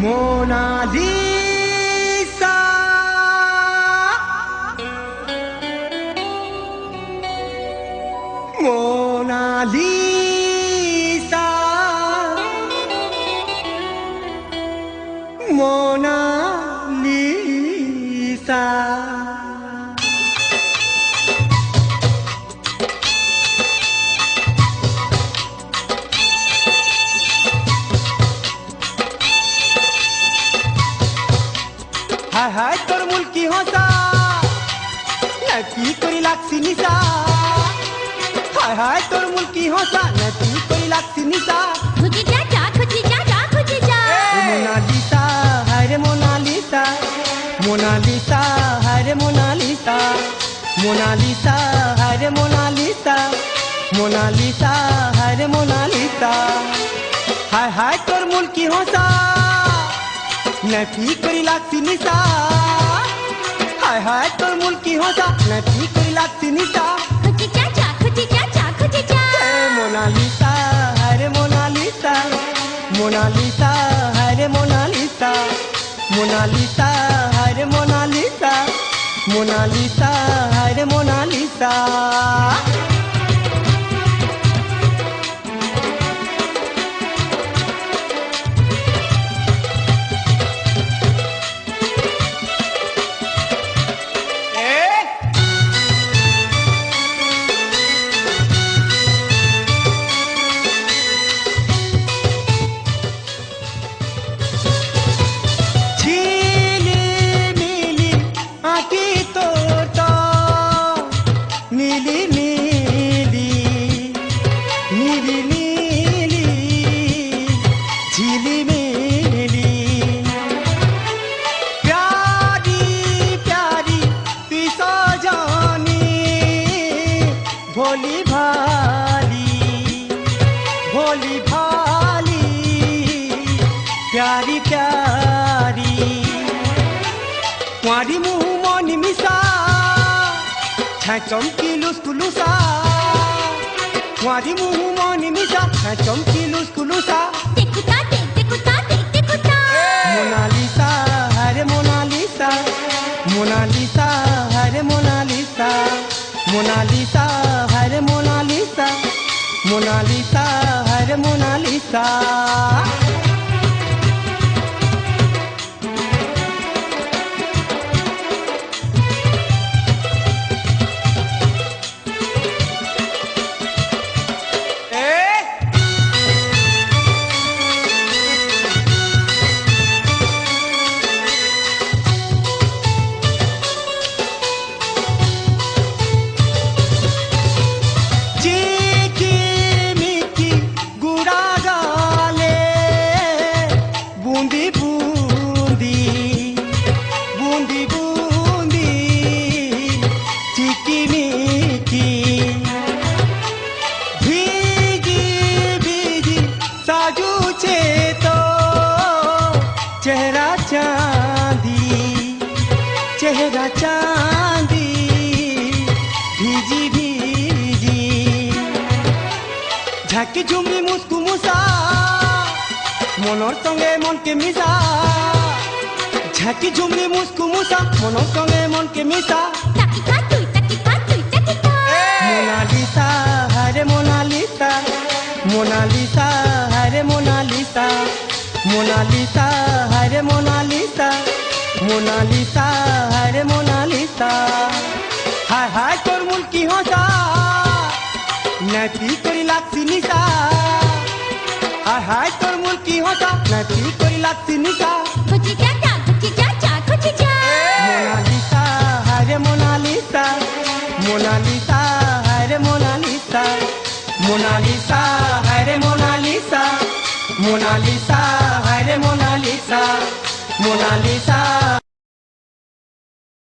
Mona Lisa Mona Lisa Mona Lisa হায় হায় তোর মূল কি হসা নাকি করি লাগছি নিশা হায় হায় তোর মূল কি হসা নাকি করি লাগছি নিশা খুঁজে যা যা খুঁজে যা যা খুঁজে যা মোনালিসা হায় রে মোনালিসা মোনালিসা হায় রে মোনালিসা মোনালিসা হায় রে মোনালিসা মোনালিসা হায় রে মোনালিসা হায় হায় তোর মূল কি হসা নাকি করি লাগছি নিশা হায় হায় তোর মূল কি হসা নাকি করি লাগছি নিশা খুঁজে যা যা খুঁজে যা যা খুঁজে যা মোনালিসা হায় রে মোনালিসা মোনালিসা হায় রে মোনালিসা মোনালিসা হায় রে মোনালিসা মোনালিসা হায় রে মোনালিসা नीली नीली नीली नीली झीली मेली प्यारी प्यारी तू सजानी भोली भाली भोली भाली प्यारी प्यारी तुम्हारी मुँह मोनी मिसा चमकी लुसकुलुसा तुम्हारी मुँह मोनी मिसा चमकी लुसकुलुसा देखुता देख देखुता देख देखुता मोनालिसा हरे मोनालिसा मोनालिसा हरे मोनालिसा मोनालिसा हरे मोनालिसा मोनालिसा हरे मोनालिसा चेहरा चांदी चेहरा चांदी भीजी भीजी झाकी झुमरी मुस्कु मुसा मनर संगे मन के मिसा झाकी झुमरी मुस्कु मुसा मनर संगे मन के मिसा ताकिता तुई ताकिता तुई ताकिता मोनालिसा हरे मोनालिसा मोनालिसा हरे मोनालिसा मोनालिसा हरे मोनालिसा मोनालिसा हरे मोनालिसा हाय हाय तोर मुल की हंसा नाची करी लागसी निशा हाय हाय तोर मुल की हंसा नाची करी लागसी निशा खुঁজে যা যা খুঁজে যা যা খুঁজে যা मोनालिसा हरे मोनालिसा मोनालिसा हरे मोनालिसा मोनालिसा हरे मोनालिसा मोनालिसा हरे मोनालिसा मोनालिसा